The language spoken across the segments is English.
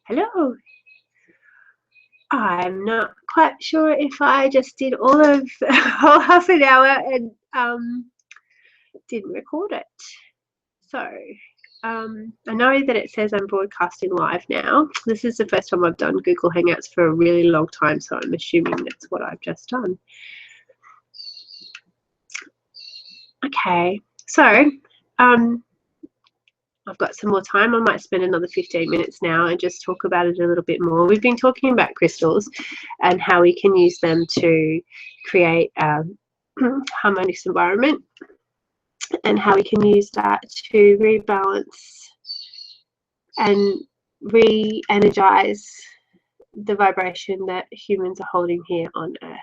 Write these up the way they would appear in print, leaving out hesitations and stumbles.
Hello. I'm not quite sure if I just did all of whole half an hour and didn't record it. So I know that it says I'm broadcasting live now. This is the first time I've done Google Hangouts for a really long time, so I'm assuming that's what I've just done. Okay, so I've got some more time. I might spend another 15 minutes now and just talk about it a little bit more. We've been talking about crystals and how we can use them to create a harmonious environment, and how we can use that to rebalance and re-energize the vibration that humans are holding here on Earth.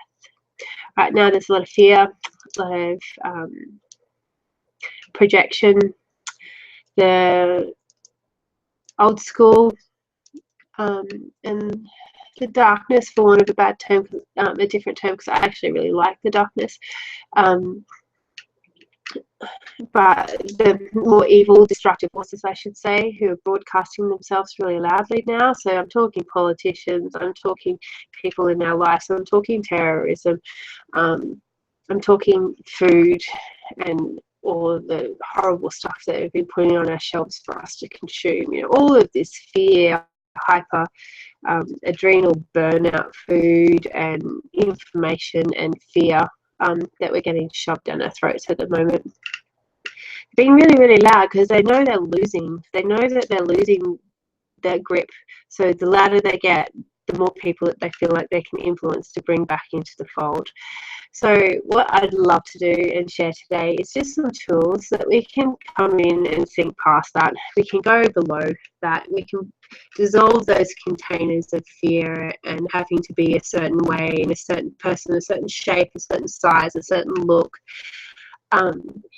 Right now there's a lot of fear, a lot of projection. The old school and the darkness, for want of a bad term, a different term, because I actually really like the darkness, but the more evil, destructive forces, I should say, who are broadcasting themselves really loudly now. So I'm talking politicians, I'm talking people in our lives, I'm talking terrorism, I'm talking food and all the horrible stuff that have been putting on our shelves for us to consume. You know, all of this fear, hyper adrenal burnout food and information and fear that we're getting shoved down our throats at the moment, being really, really loud because they know they're losing. They know that they're losing their grip. So the louder they get, the more people that they feel like they can influence to bring back into the fold. So what I'd love to do and share today is just some tools that we can come in and think past that. We can go below that. We can dissolve those containers of fear and having to be a certain way, in a certain person, a certain shape, a certain size, a certain look.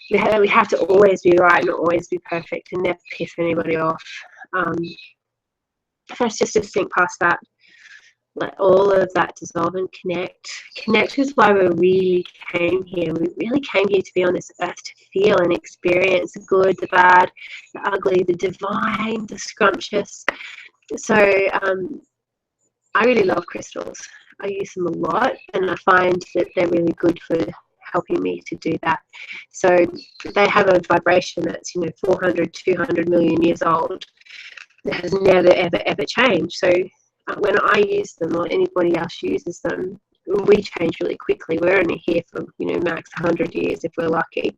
We have to always be right and always be perfect and never piss anybody off. For us just to think past that, let all of that dissolve and connect. Connect is why we really came here. We really came here to be on this earth to feel and experience the good, the bad, the ugly, the divine, the scrumptious. So I really love crystals. I use them a lot, and I find that they're really good for helping me to do that. So they have a vibration that's 400, 200 million years old. That has never, ever, ever changed. So when I use them or anybody else uses them, we change really quickly. We're only here for max 100 years if we're lucky.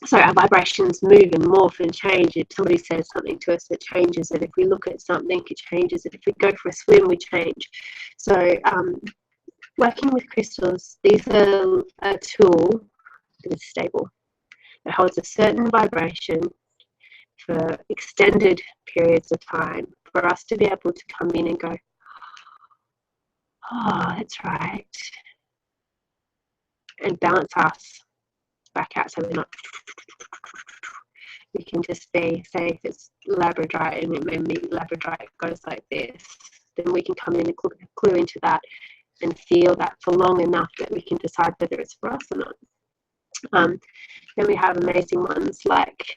So our vibrations move and morph and change. If somebody says something to us, it changes it. If we look at something, it changes it. If we go for a swim, we change. So working with crystals, these are a tool that is stable. It holds a certain vibration for extended periods of time, for us to be able to come in and go, oh, that's right, and balance us back out, so we're not, we can just be, say if it's labradorite and maybe labradorite goes like this, then we can come in and clue into that and feel that for long enough that we can decide whether it's for us or not. Then we have amazing ones like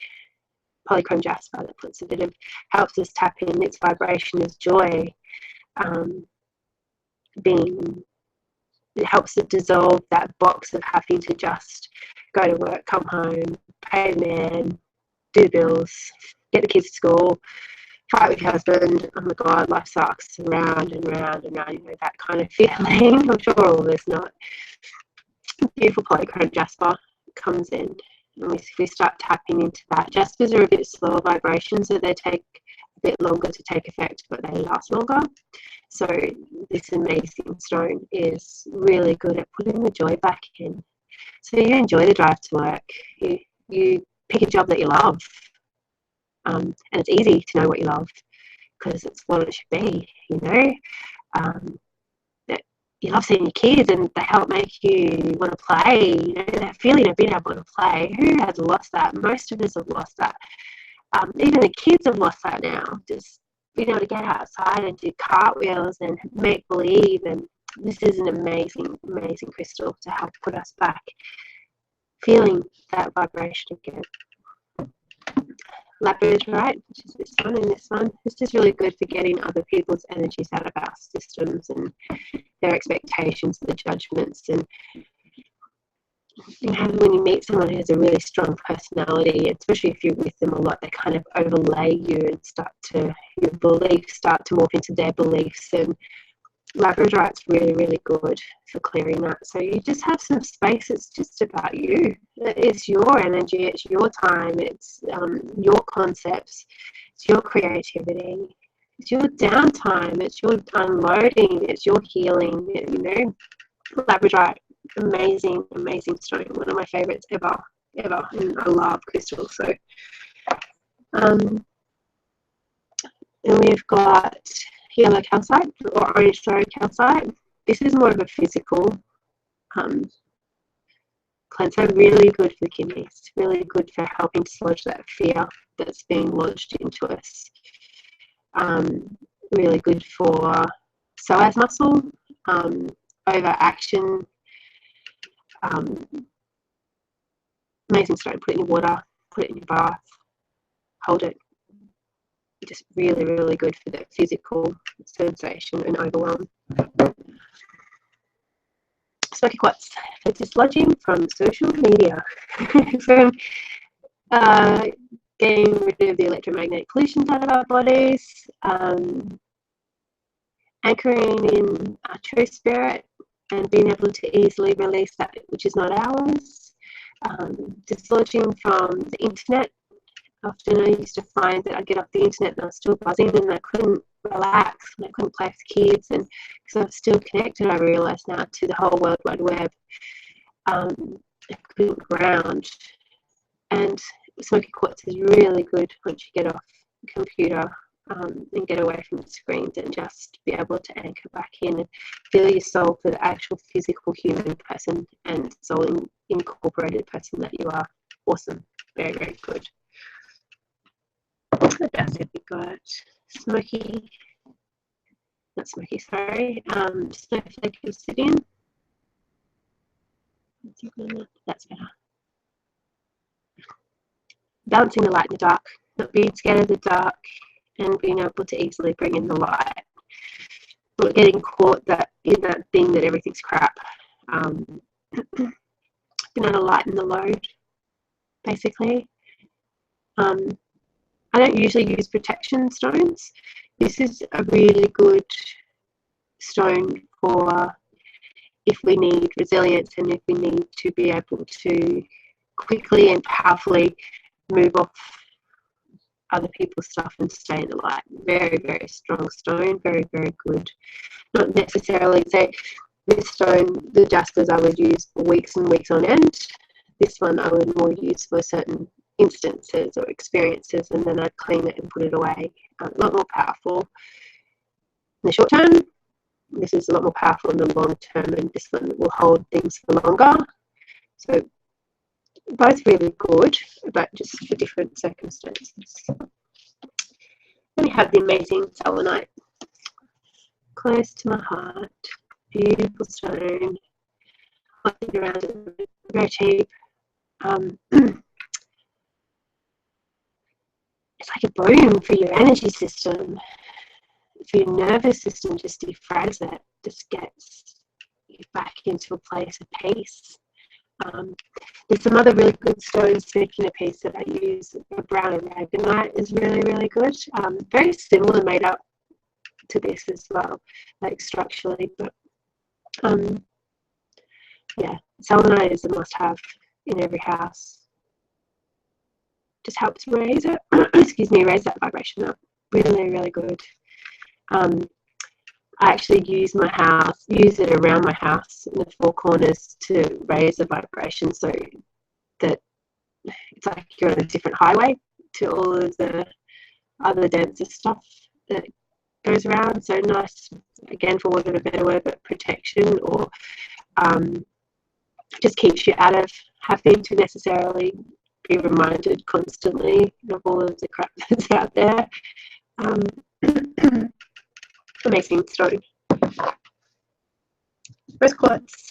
polychrome jasper that puts a bit of, helps us tap in. Its vibration is joy. It helps to dissolve that box of having to just go to work, come home, pay the man, do bills, get the kids to school, fight with your husband, oh my god, life sucks, and round and round and round, that kind of feeling. I'm sure all of us know it. Beautiful polychrome jasper comes in, and we start tapping into that. Jaspers are a bit slower vibration, so they take a bit longer to take effect, but they last longer. So this amazing stone is really good at putting the joy back in. So you enjoy the drive to work. You pick a job that you love, and it's easy to know what you love because it's what it should be. That you love seeing your kids and they help make you want to play. That feeling of being able to play. Who has lost that? Most of us have lost that. Even the kids have lost that now. Just being able to get outside and do cartwheels and make believe, and this is an amazing, amazing crystal to help put us back, feeling that vibration again. labradorite, which is this one and this one. It's just really good for getting other people's energies out of our systems and their expectations, the judgments. And when you meet someone who has a really strong personality, especially if you're with them a lot, they kind of overlay you and your beliefs start to morph into their beliefs. And labradorite's really, really good for clearing that. So you just have some space. It's just about you. It's your energy. It's your time. It's your concepts. It's your creativity. It's your downtime. It's your unloading. It's your healing. You know, labradorite, amazing, amazing stone. One of my favorites ever. And I love crystals. So, and we've got yellow calcite or orange sorry calcite. This is more of a physical cleanser, really good for the kidneys, really good for helping dislodge that fear that's being lodged into us. Really good for psoas muscle, overaction. Amazing stone. Put it in your water, put it in your bath, hold it. Just really, really good for that physical sensation and overwhelm. Smoky quartz for dislodging from social media, from getting rid of the electromagnetic pollution out of our bodies, anchoring in our true spirit and being able to easily release that which is not ours, dislodging from the internet. Often I used to find that I'd get off the internet and I was still buzzing and I couldn't relax and I couldn't play with kids, and because I was still connected, I realised now, to the whole World Wide Web, I couldn't ground. And smoky quartz is really good once you get off the computer and get away from the screens and just be able to anchor back in and feel your soul for the actual physical human person and soul incorporated person that you are. Awesome. Very, very good. What else have we got? Smoky, not smoky, sorry. Snowflake obsidian. That's better. Balancing the light in the dark, not being scared of the dark, and being able to easily bring in the light. Not getting caught in that thing that everything's crap. Being able to lighten the load, basically. I don't usually use protection stones. This is a really good stone for if we need resilience and if we need to be able to quickly and powerfully move off other people's stuff and stay in the light. Very, very strong stone. Very, very good. Not necessarily say this stone, the jaspers I would use for weeks and weeks on end. This one I would more use for certain instances or experiences, and then I'd clean it and put it away. A lot more powerful in the short term. This is a lot more powerful in the long term, and this one will hold things for longer. So both really good, but just for different circumstances. Then we have the amazing selenite, close to my heart. Beautiful stone. I think around it, very cheap. It's like a boom for your energy system, for your nervous system. Just defrags it, just gets you back into a place of peace. There's some other really good stones, speaking of peace, that I use. Brown aragonite is really, really good. Very similar made up to this as well, like structurally, but yeah, selenite is a must-have in every house. Just helps raise it, excuse me, raise that vibration up. Really, really good. I actually use it around my house in the four corners to raise the vibration, so that it's like you're on a different highway to all of the other denser stuff that goes around. So nice, again, for want of a better word, but protection, or just keeps you out of having to necessarily be reminded constantly of all of the crap that's out there. Amazing stone. Rose quartz.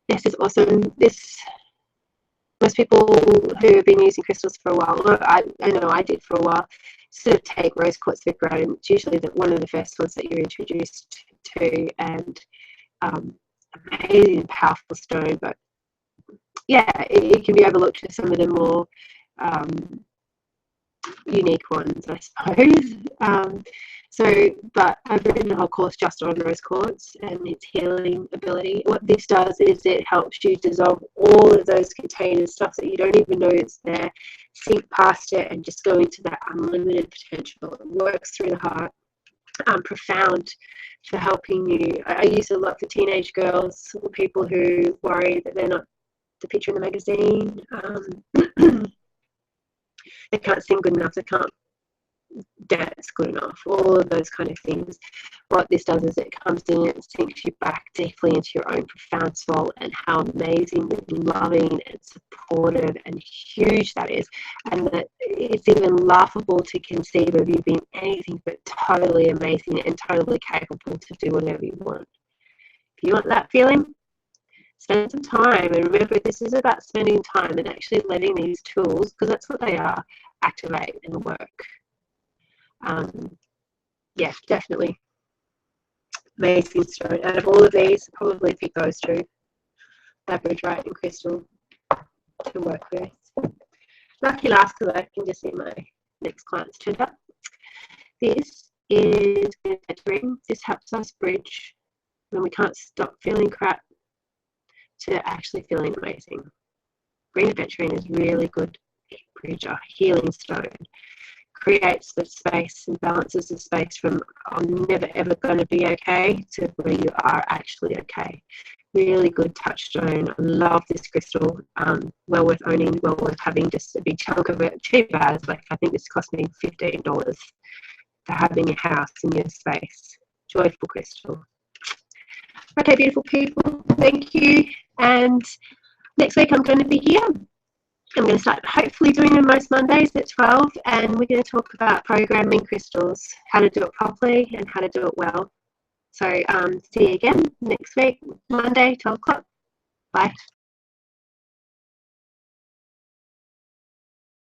This is awesome. This most people who have been using crystals for a while, or I know I did for a while, sort of take rose quartz for granted. It's usually one of the first ones that you're introduced to, and amazing, powerful stone. But yeah, it can be overlooked for some of the more unique ones, I suppose. But I've written a whole course just on rose quartz and its healing ability. What this does is it helps you dissolve all of those containers, stuff that you don't even know is there, sink past it and just go into that unlimited potential. It works through the heart. Profound for helping you. I use it a lot for teenage girls or people who worry that they're not the picture in the magazine. They can't sing good enough, they can't dance good enough, all of those kind of things. What this does is it comes in and sinks you back deeply into your own profound soul and how amazing and loving and supportive and huge that is, and that it's even laughable to conceive of you being anything but totally amazing and totally capable to do whatever you want. If you want that feeling, spend some time, and remember, this is about spending time and actually letting these tools, because that's what they are, activate and work. Yeah, definitely amazing stone. Out of all of these, I'll probably pick those two, labradorite and crystal, to work with. Lucky last, because I can just see my next client's turned up. This is ring. This helps us bridge when we can't stop feeling crap to actually feeling amazing. Green aventurine is really good bridger, healing stone. Creates the space and balances the space from I'm never ever going to be okay to where you are actually okay. Really good touchstone. I love this crystal. Well worth owning, well worth having just a big chunk of it. Cheap as, like, I think this cost me $15 to have in your house, in your space. Joyful crystal. Okay, beautiful people, thank you. And next week I'm going to be here. I'm going to start hopefully doing them most Mondays at 12, and we're going to talk about programming crystals, how to do it properly and how to do it well. So see you again next week, Monday, 12 o'clock. Bye.